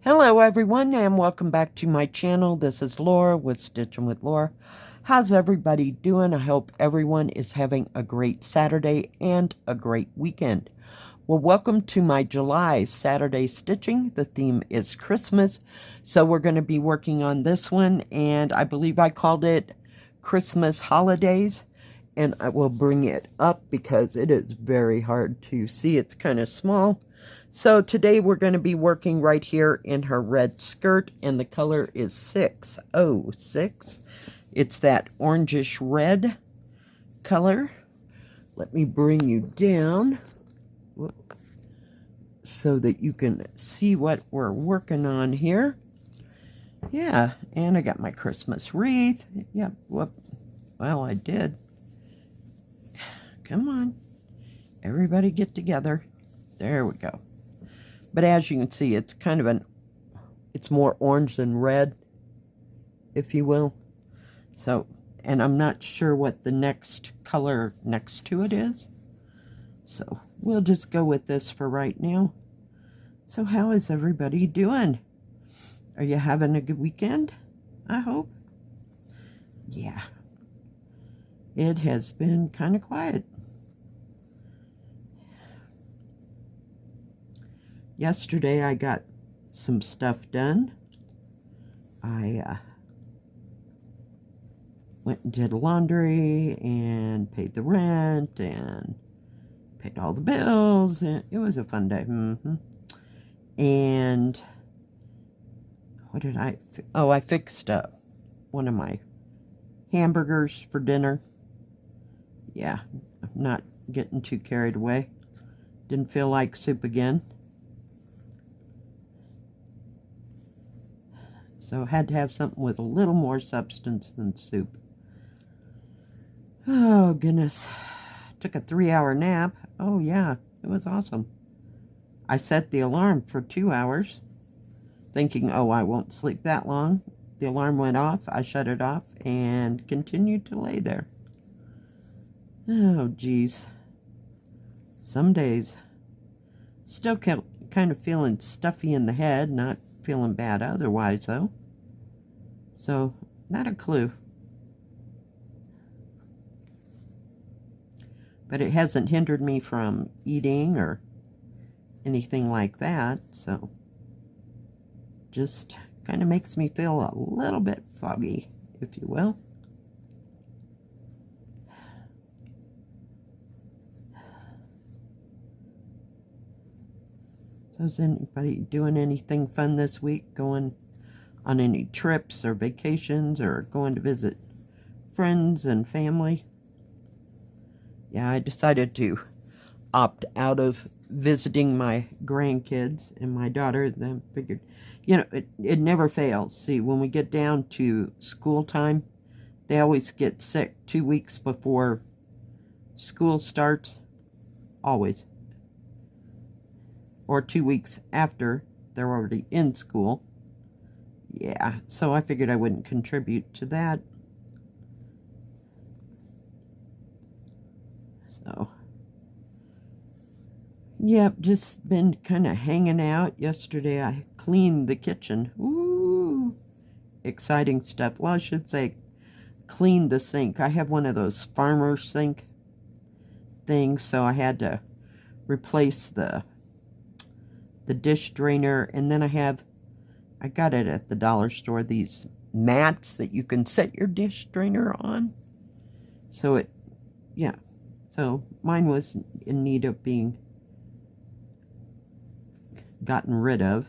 Hello everyone and welcome back to my channel. This is Laura with Stitching with Laura. How's everybody doing? I hope everyone is having a great Saturday and a great weekend. Well, welcome to my July Saturday stitching. The theme is Christmas, so we're going to be working on this one, and I believe I called it Christmas Holidays, and I will bring it up because it is very hard to see. It's kind of small. So today we're going to be working right here in her red skirt, and the color is 606. It's that orangish red color. Let me bring you down so that you can see what we're working on here. Yeah, and I got my Christmas wreath. Yep, whoop. Well, I did. Come on. Everybody get together. There we go. But as you can see, it's kind of it's more orange than red, if you will. So, and I'm not sure what the next color next to it is. So, we'll just go with this for right now. So, how is everybody doing? Are you having a good weekend? I hope. Yeah. It has been kind of quiet. Yesterday I got some stuff done. I went and did laundry and paid the rent and paid all the bills, and it was a fun day. And what did I I fixed up one of my hamburgers for dinner. Yeah, I'm not getting too carried away. Didn't feel like soup again. So I had to have something with a little more substance than soup. Oh, goodness. Took a 3-hour nap. Oh, yeah. It was awesome. I set the alarm for 2 hours, thinking, oh, I won't sleep that long. The alarm went off. I shut it off and continued to lay there. Oh, geez. Some days. Still kind of feeling stuffy in the head. Not feeling bad otherwise, though. So, not a clue. But it hasn't hindered me from eating or anything like that, so just kind of makes me feel a little bit foggy, if you will. So is anybody doing anything fun this week? Going on any trips or vacations or going to visit friends and family? Yeah, I decided to opt out of visiting my grandkids and my daughter. Then figured, you know, it never fails. See, when we get down to school time, they always get sick 2 weeks before school starts. Always. Or 2 weeks after they're already in school. Yeah, so I figured I wouldn't contribute to that. So, yep, just been kind of hanging out. Yesterday I cleaned the kitchen. Ooh, exciting stuff. Well, I should say cleaned the sink. I have one of those farmer sink things, so I had to replace the dish drainer, and then I got it at the dollar store, these mats that you can set your dish drainer on. So so mine was in need of being gotten rid of.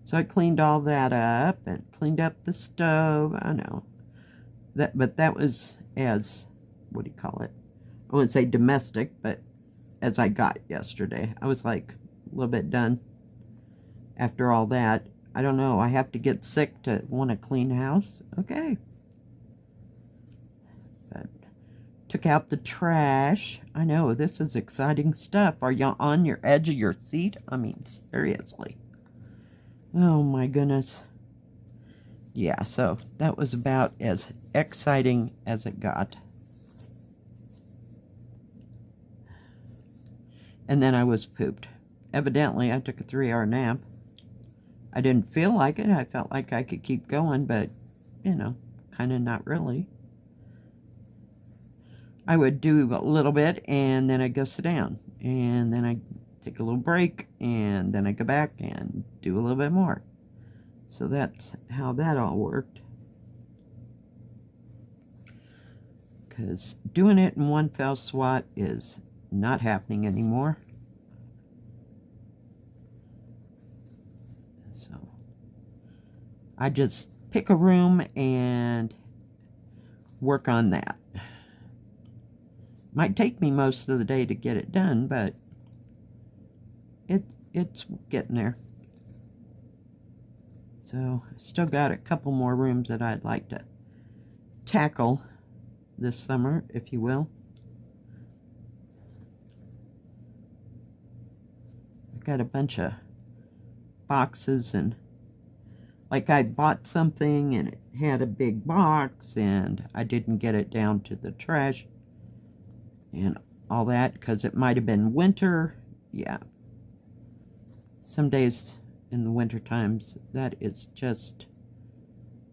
So I cleaned all that up and cleaned up the stove. I know. But that was as, what do you call it? I wouldn't say domestic, but as I got yesterday. I was like a little bit done after all that. I don't know. I have to get sick to want to clean house. Okay. But took out the trash. I know, this is exciting stuff. Are you on your edge of your seat? I mean, seriously. Oh my goodness. Yeah, so that was about as exciting as it got. And then I was pooped. Evidently, I took a 3-hour nap. I didn't feel like it. I felt like I could keep going, but, you know, kind of not really. I would do a little bit, and then I'd go sit down. And then I'd take a little break, and then I'd go back and do a little bit more. So that's how that all worked. Because doing it in one fell swoop is not happening anymore. So I just pick a room and work on that. Might take me most of the day to get it done, but it's getting there. So still got a couple more rooms that I'd like to tackle this summer, if you will. I've got a bunch of boxes, and like I bought something and it had a big box and I didn't get it down to the trash and all that because it might have been winter. Yeah. Some days in the winter times, that is just,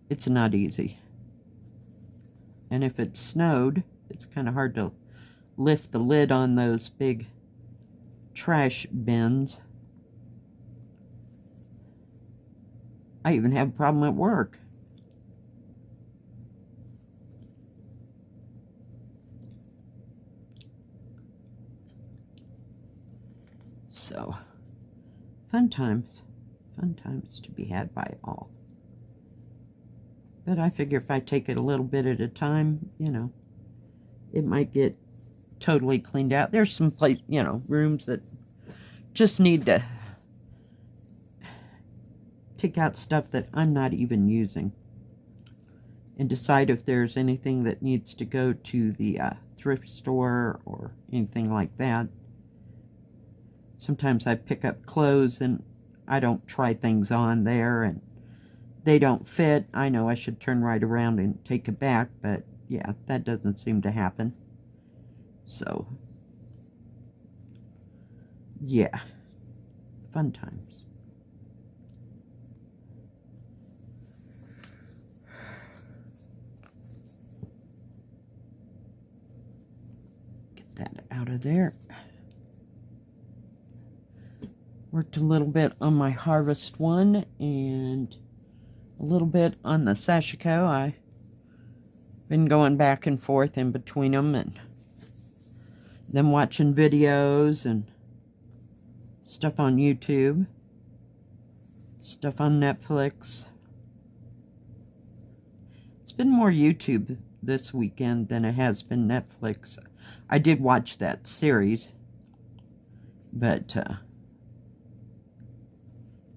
it's not easy. And if it snowed, it's kind of hard to lift the lid on those big trash bins. I even have a problem at work. So, fun times to be had by all. But I figure if I take it a little bit at a time, you know, it might get totally cleaned out. There's some rooms that just need to take out stuff that I'm not even using and decide if there's anything that needs to go to the thrift store or anything like that. Sometimes I pick up clothes and I don't try things on there and they don't fit. I know I should turn right around and take it back, but yeah, that doesn't seem to happen. So, yeah, fun times. Get that out of there. Worked a little bit on my Harvest one and a little bit on the Sashiko. I've been going back and forth in between them and then watching videos and stuff on YouTube, stuff on Netflix. It's been more YouTube this weekend than it has been Netflix. I did watch that series, but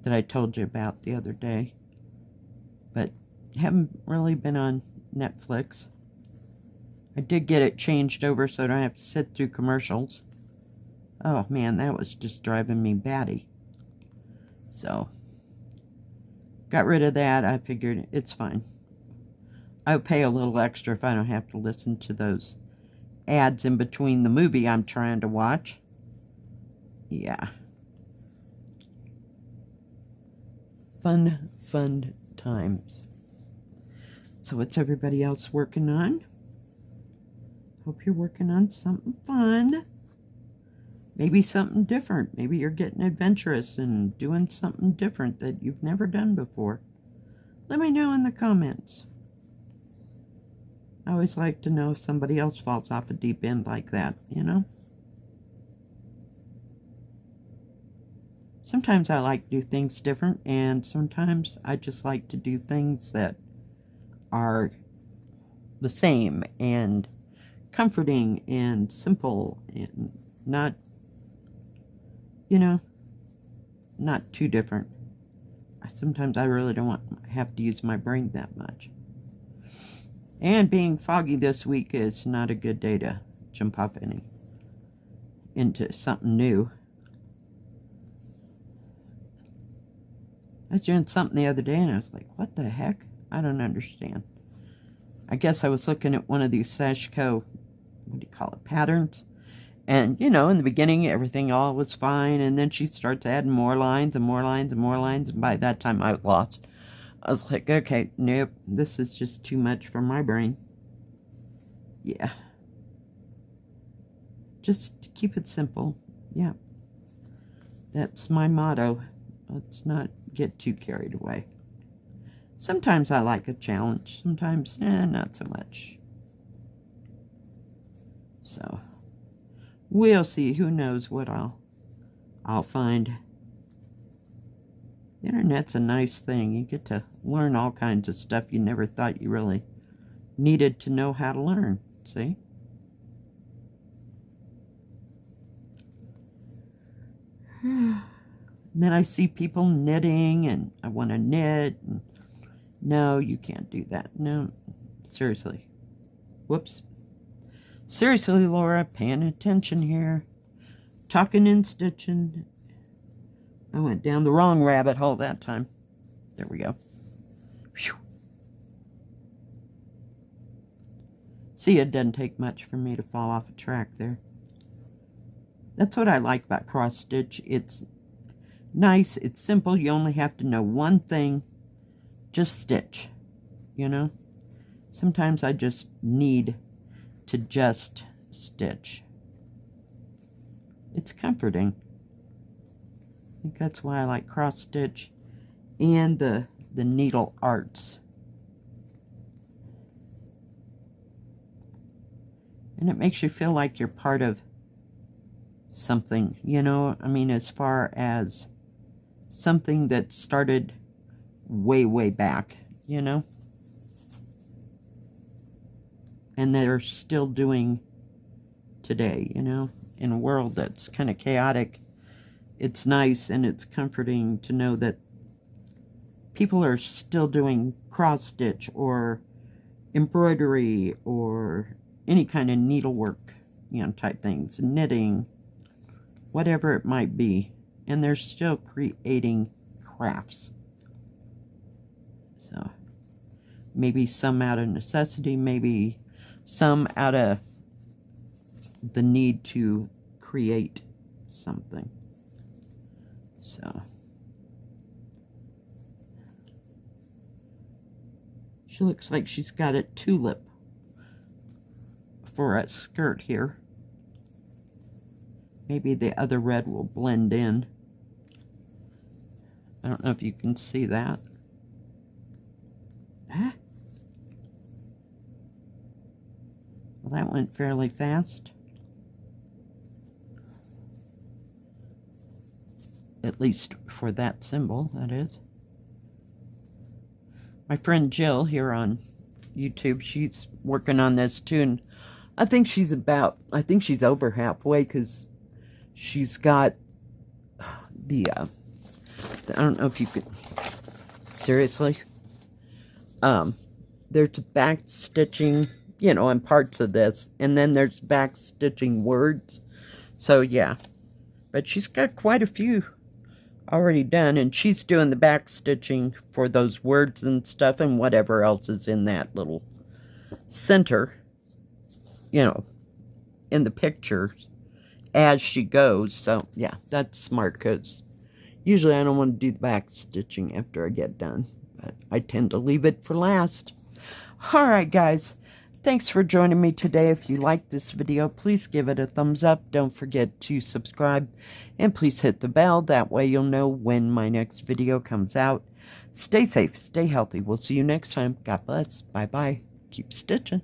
that I told you about the other day, but haven't really been on Netflix. I did get it changed over so I don't have to sit through commercials. Oh man, that was just driving me batty. So, got rid of that. I figured it's fine. I'll pay a little extra if I don't have to listen to those ads in between the movie I'm trying to watch. Yeah. Fun times. So what's everybody else working on? Hope you're working on something fun. Maybe something different. Maybe you're getting adventurous and doing something different that you've never done before. Let me know in the comments. I always like to know if somebody else falls off a deep end like that, you know? Sometimes I like to do things different, and sometimes I just like to do things that are the same and comforting and simple and not, you know, not too different. Sometimes I really don't have to use my brain that much. And being foggy this week is not a good day to jump off into something new. I was doing something the other day and I was like, what the heck? I don't understand. I guess I was looking at one of these Sashiko, what do you call it, patterns. And, you know, in the beginning, everything all was fine. And then she starts adding more lines and more lines and more lines. And by that time, I was lost. I was like, okay, nope, this is just too much for my brain. Yeah. Just keep it simple. Yeah. That's my motto. Let's not get too carried away. Sometimes I like a challenge. Sometimes, not so much. So, we'll see. Who knows what I'll find. The internet's a nice thing. You get to learn all kinds of stuff you never thought you really needed to know how to learn. See? Then I see people knitting, and I want to knit. And no, you can't do that. No, seriously. Whoops. Seriously, Laura, paying attention here. Tucking and stitching. I went down the wrong rabbit hole that time. There we go. Whew. See, it doesn't take much for me to fall off a track there. That's what I like about cross stitch. It's nice, it's simple, you only have to know one thing. Just stitch, you know? Sometimes I just need to just stitch. It's comforting. I think that's why I like cross stitch and the needle arts. And it makes you feel like you're part of something, you know? I mean, as far as something that started way, way back, you know? And they're still doing today, you know? In a world that's kind of chaotic, it's nice and it's comforting to know that people are still doing cross stitch or embroidery or any kind of needlework, you know, type things, knitting, whatever it might be, and they're still creating crafts. So maybe some out of necessity, maybe some out of the need to create something. So she looks like she's got a tulip for a skirt here. Maybe the other red will blend in. I don't know if you can see that. Ah. Well, that went fairly fast. At least for that symbol, that is. My friend Jill here on YouTube, she's working on this too, and I think she's over halfway, because she's got the, I don't know if you could, seriously, there's back stitching, you know, in parts of this, and then there's back stitching words, so yeah, but she's got quite a few already done, and she's doing the back stitching for those words and stuff, and whatever else is in that little center, you know, in the picture as she goes. So yeah, that's smart, because usually I don't want to do the back stitching after I get done, but I tend to leave it for last. Alright guys, thanks for joining me today. If you like this video, please give it a thumbs up. Don't forget to subscribe, and please hit the bell. That way you'll know when my next video comes out. Stay safe, stay healthy. We'll see you next time. God bless. Bye bye. Keep stitching.